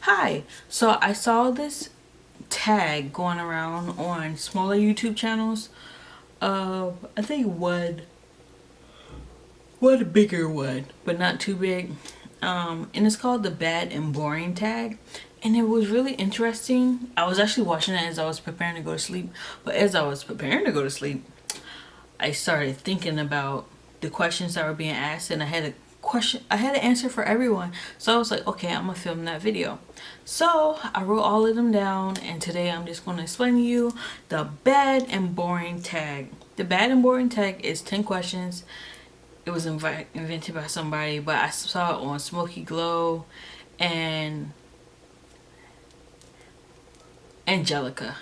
Hi. So I saw this tag going around on smaller YouTube channels. I think one bigger one, but not too big. And it's called the bad and boring tag. And it was really interesting. I was actually watching it as I was preparing to go to sleep. But as I was preparing to go to sleep, I started thinking about the questions that were being asked, and I had an answer for everyone. So I was like, okay, I'm gonna film that video. So I wrote all of them down, and today I'm just gonna explain to you the bad and boring tag. The bad and boring tag is 10 questions. It was invented by somebody, but I saw it on Smoky Glow and Angelica.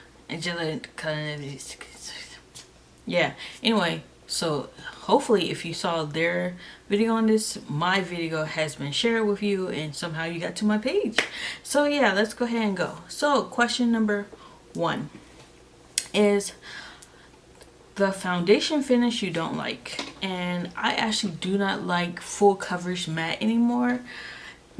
Yeah. Anyway, so hopefully if you saw their video on this, my video has been shared with you and somehow you got to my page. So yeah, let's go ahead and go. So question number 1 is the foundation finish you don't like. And I actually do not like full coverage matte anymore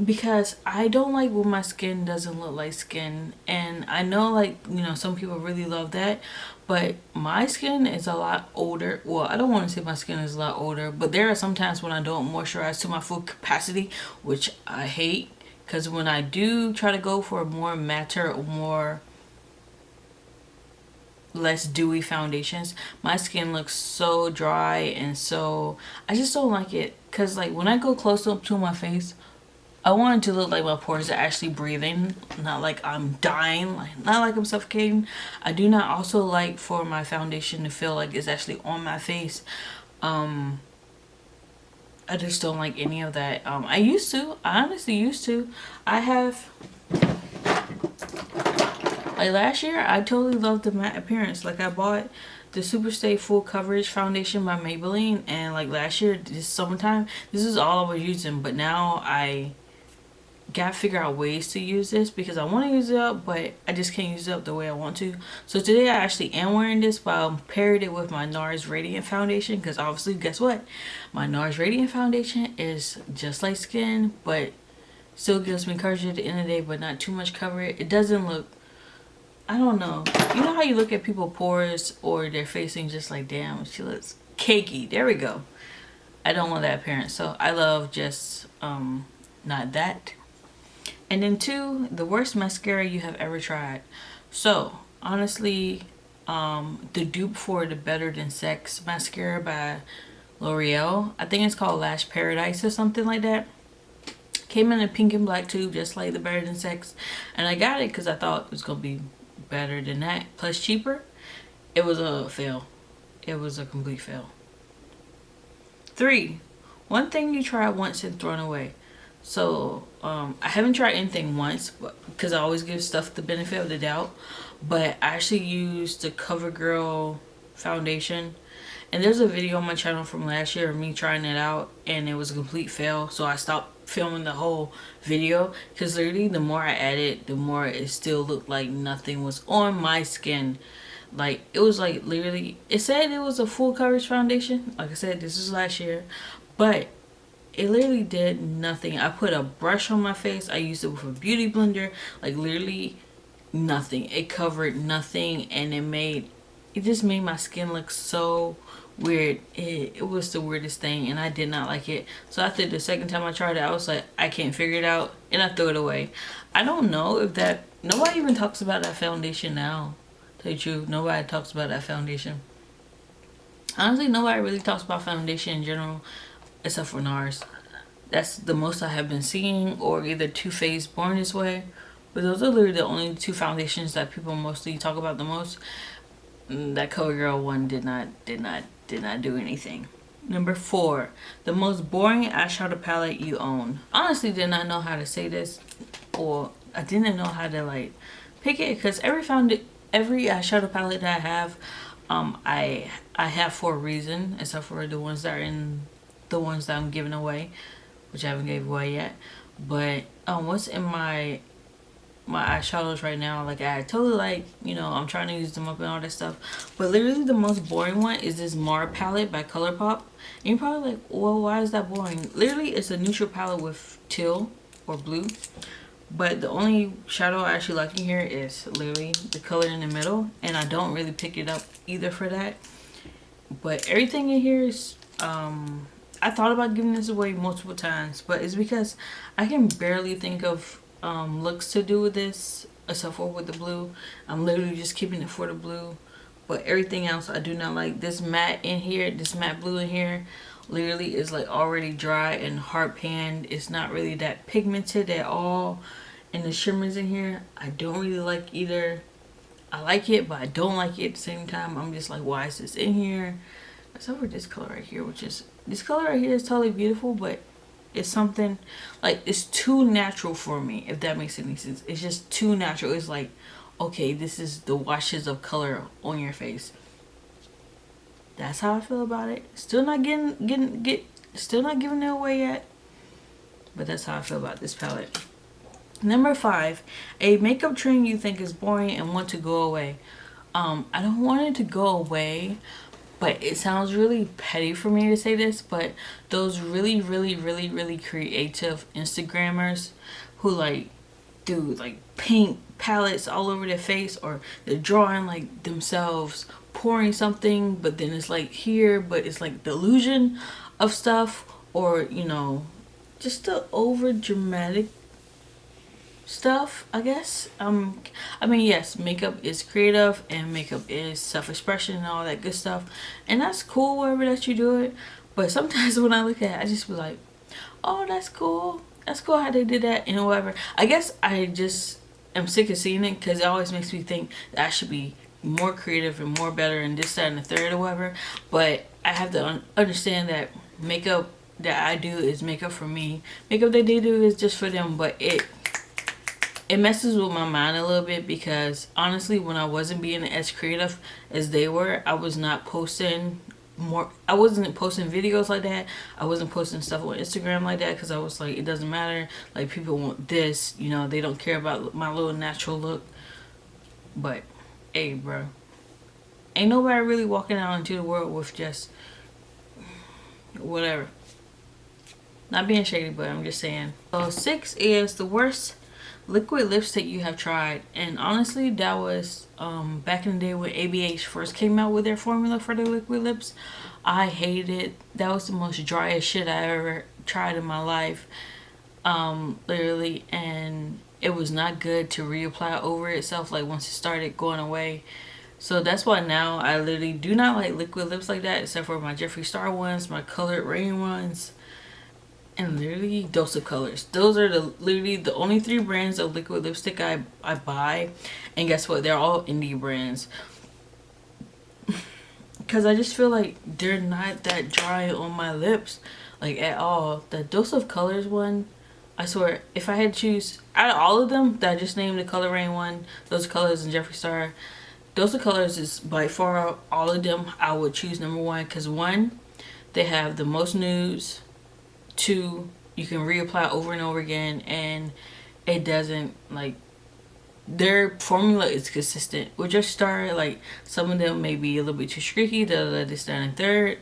because I don't like when my skin doesn't look like skin. And I know, like, some people really love that, but my skin is a lot older. Well, I don't want to say my skin is a lot older, but there are some times when I don't moisturize to my full capacity, which I hate, because when I do try to go for a more matte or more less dewy foundations, my skin looks so dry, and so I just don't like it. Because like when I go close up to my face, I want it to look like my pores are actually breathing, not like I'm dying, not like I'm suffocating. I do not also like for my foundation to feel like it's actually on my face. I just don't like any of that. I honestly used to. I have, like last year, I totally loved the matte appearance. Like I bought the Superstay Full Coverage Foundation by Maybelline, and like last year, this summertime, this is all I was using. But now I gotta figure out ways to use this because I want to use it up, but I just can't use it up the way I want to. So today I actually am wearing this, but I paired it with my NARS Radiant Foundation because obviously, guess what? My NARS Radiant Foundation is just like skin, but still gives me coverage at the end of the day, but not too much coverage. It doesn't look, I don't know. You know how you look at people pores or their facing just like, damn, she looks cakey. There we go. I don't want that appearance. So I love just not that. And then 2, the worst mascara you have ever tried. So honestly, the dupe for the Better Than Sex mascara by L'Oreal, I think it's called Lash Paradise or something like that, came in a pink and black tube just like the Better Than Sex, and I got it because I thought it was gonna be better than that plus cheaper. It was a fail. It was a complete fail. 3, one thing you tried once and thrown away. So I haven't tried anything once, because I always give stuff the benefit of the doubt. But I actually used the CoverGirl foundation, and there's a video on my channel from last year of me trying it out, and it was a complete fail. So I stopped filming the whole video because literally the more I added, the more it still looked like nothing was on my skin. Like it was like literally, it said it was a full coverage foundation. Like I said, this was last year, but it literally did nothing. I put a brush on my face. I used it with a beauty blender. Like literally nothing. It covered nothing, and it just made my skin look so weird. It was the weirdest thing, and I did not like it. So after the second time I tried it, I was like, I can't figure it out, and I threw it away. I don't know if that, nobody even talks about that foundation now. Tell you the truth, nobody talks about that foundation. Honestly, nobody really talks about foundation in general except for NARS. That's the most I have been seeing, or either Too Faced Born This Way. But those are literally the only 2 foundations that people mostly talk about the most. That CoverGirl one did not do anything. Number 4, the most boring eyeshadow palette you own. Honestly, did not know how to say this, or I didn't know how to like pick it, because every eyeshadow palette that I have, I have for a reason, except for the ones that I'm giving away, which I haven't gave away yet. But what's in my eyeshadows right now, like I totally like, I'm trying to use them up and all that stuff. But literally the most boring one is this Mar palette by ColourPop. And you're probably like, well, why is that boring? Literally it's a neutral palette with teal or blue. But the only shadow I actually like in here is literally the color in the middle, and I don't really pick it up either for that. But everything in here is I thought about giving this away multiple times, but it's because I can barely think of looks to do with this except for with the blue. I'm literally just keeping it for the blue, but everything else I do not like. This matte in here, this matte blue in here literally is like already dry and hard panned. It's not really that pigmented at all. And the shimmers in here I don't really like either. I like it, but I don't like it at the same time. I'm just like, why is this in here? Except for this color right here, which is, this color right here is totally beautiful, but it's something like, it's too natural for me, if that makes any sense. It's just too natural. It's like, okay, this is the washes of color on your face. That's how I feel about it. Still not still not giving it away yet, but that's how I feel about this palette. Number 5, a makeup trend you think is boring and want to go away. I don't want it to go away, but it sounds really petty for me to say this, but those really creative Instagrammers who like do like paint palettes all over their face, or they're drawing like themselves pouring something, but then it's like here, but it's like the illusion of stuff, or you know, just the over dramatic stuff, I guess. I mean, yes, makeup is creative and makeup is self-expression and all that good stuff, and that's cool wherever that you do it. But sometimes when I look at it, I just be like, oh, that's cool, that's cool how they did that, and whatever. I guess I just am sick of seeing it, because it always makes me think that I should be more creative and more better and this, that, and the third or whatever. But I have to understand that makeup that I do is makeup for me. Makeup that they do is just for them, but it messes with my mind a little bit, because honestly, when I wasn't being as creative as they were, I wasn't posting videos like that. I wasn't posting stuff on Instagram like that, because I was like, it doesn't matter, like people want this, you know, they don't care about my little natural look. But hey, bro, ain't nobody really walking out into the world with just whatever. Not being shady, but I'm just saying. So 6 is the worst liquid lipstick you have tried. And honestly, that was back in the day when ABH first came out with their formula for their liquid lips. I hated it. That was the most driest shit I ever tried in my life, literally. And it was not good to reapply over itself, like once it started going away. So that's why now I literally do not like liquid lips like that, except for my Jeffree Star ones, my Colored Rain ones, and literally Dose of Colors. Those are literally the only 3 brands of liquid lipstick I buy. And guess what? They're all indie brands. Because I just feel like they're not that dry on my lips, like at all. The Dose of Colors one, I swear, if I had to choose out of all of them that I just named, the Color Rain one, Those Colors, and Jeffree Star, Dose of Colors is by far all of them I would choose number 1. Because 1, they have the most nudes. 2, you can reapply over and over again, and it doesn't, like, their formula is consistent. With Jeffree Star, like, some of them may be a little bit too streaky, this, that, and third.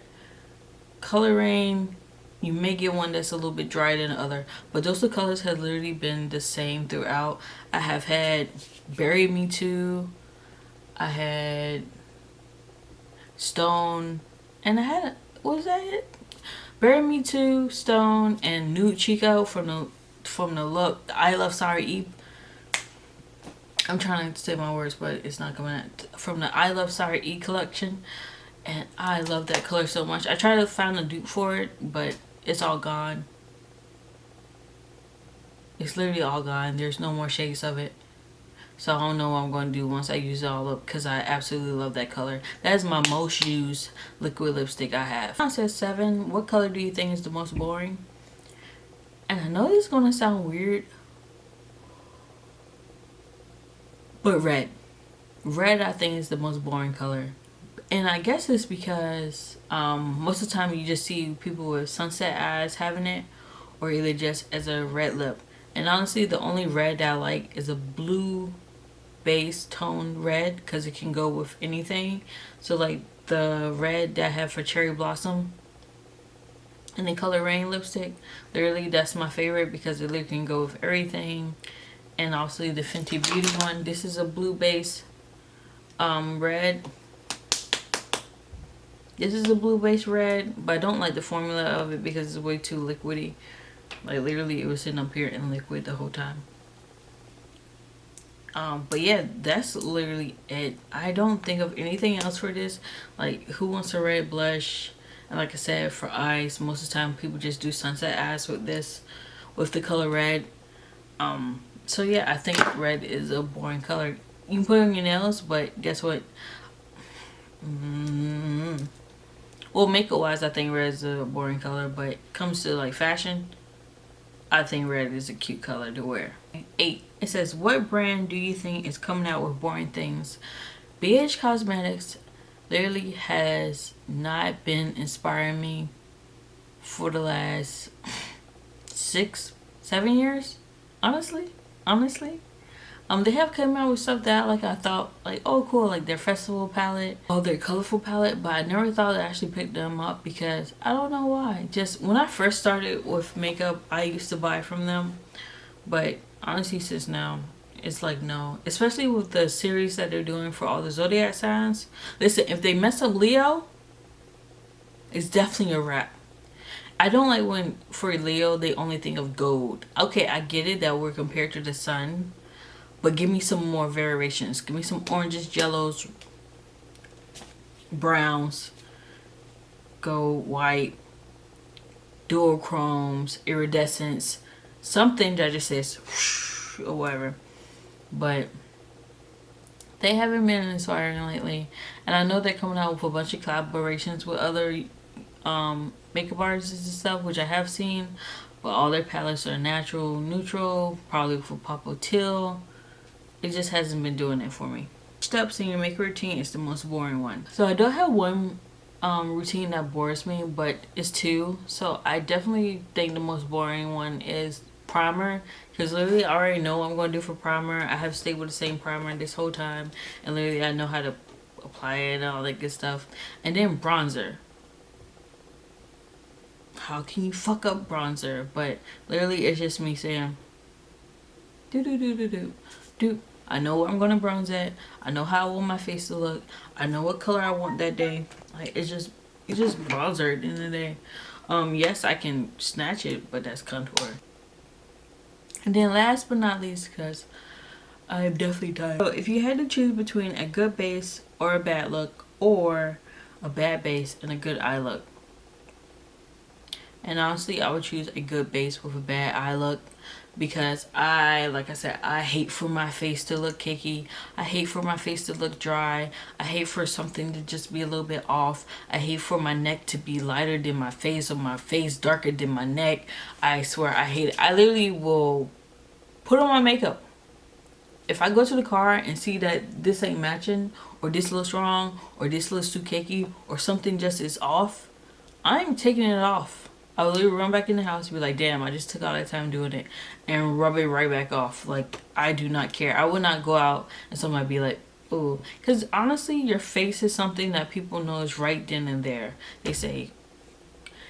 Color Rain, you may get one that's a little bit drier than the other, but those two colors have literally been the same throughout. I have had Bury Me Too, I had Stone, and I had, what was that it? Bury Me Too, Stone, and Nude Chico from the look, the I Love Sorry Eve. I'm trying to say my words, but it's not coming out. From the I Love Sorry E collection. And I love that color so much. I tried to find a dupe for it, but it's all gone. It's literally all gone. There's no more shades of it. So I don't know what I'm going to do once I use it all up, because I absolutely love that color. That is my most used liquid lipstick I have. I said 7. What color do you think is the most boring? And I know this is going to sound weird, but red. Red, I think, is the most boring color. And I guess it's because most of the time you just see people with sunset eyes having it, or either just as a red lip. And honestly, the only red that I like is a blue base tone red, because it can go with anything. So like the red that I have for Cherry Blossom and the Color Rain lipstick, literally that's my favorite, because it literally can go with everything. and obviously the Fenty Beauty one. This is a blue base red. This is a blue base red, but I don't like the formula of it because it's way too liquidy. Like literally it was sitting up here in liquid the whole time. But yeah, that's literally it. I don't think of anything else for this. Like, who wants a red blush? And like I said, for eyes, most of the time people just do sunset eyes with this, with the color red. So yeah, I think red is a boring color. You can put it on your nails, but guess what? Well, makeup wise, I think red is a boring color, but comes to like fashion, I think red is a cute color to wear. 8. It says, what brand do you think is coming out with boring things? BH Cosmetics literally has not been inspiring me for the last 6, 7 years. Honestly. They have come out with stuff that like I thought like, oh cool, like their festival palette, their colorful palette, but I never thought to actually pick them up because I don't know why. Just when I first started with makeup, I used to buy from them, but honestly since now it's like no, especially with the series that they're doing for all the zodiac signs. Listen, if they mess up Leo, it's definitely a wrap. I don't like when for Leo they only think of gold. Okay, I get it that we're compared to the sun, but give me some more variations. Give me some oranges, yellows, browns, gold, white, dual chromes, iridescence, something that just says whoosh, or whatever. But they haven't been inspiring lately, and I know they're coming out with a bunch of collaborations with other makeup artists and stuff, which I have seen, but all their palettes are natural, neutral, probably for Papa Till. It just hasn't been doing it for me. Steps in your makeup routine is the most boring one. So I don't have one routine that bores me, but it's 2. So I definitely think the most boring one is primer, because literally I already know what I'm going to do for primer. I have stayed with the same primer this whole time, and literally I know how to apply it and all that good stuff. And then bronzer. How can you fuck up bronzer? But literally it's just me saying do. I know where I'm gonna bronze at. I know how I want my face to look. I know what color I want that day. Like it's just bronzer at the end of the day. Yes, I can snatch it, but that's contour. And then last but not least, because I'm definitely tired. So if you had to choose between a good base or a bad look, or a bad base and a good eye look, and honestly I would choose a good base with a bad eye look, because like I said, I hate for my face to look cakey. I hate for my face to look dry. I hate for something to just be a little bit off. I hate for my neck to be lighter than my face or my face darker than my neck. I swear I hate it. I literally will put on my makeup. If I go to the car and see that this ain't matching, or this looks wrong, or this looks too cakey, or something just is off, I'm taking it off. I would literally run back in the house and be like, damn, I just took all that time doing it, and rub it right back off. Like, I do not care. I would not go out and somebody be like, ooh. Because honestly, your face is something that people know is right then and there. They say,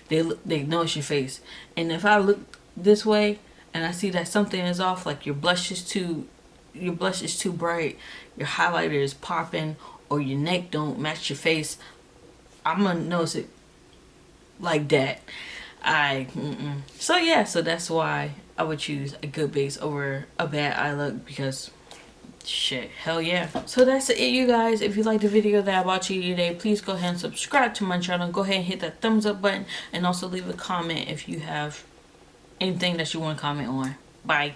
they know it's your face. And if I look this way and I see that something is off, like your blush is too bright, your highlighter is popping, or your neck don't match your face, I'm gonna notice it like that. So yeah, so that's why I would choose a good base over a bad eye look, because shit, hell yeah. So that's it, you guys. If you liked the video that I brought you today, please go ahead and subscribe to my channel. Go ahead and hit that thumbs up button, and also leave a comment if you have anything that you want to comment on. Bye.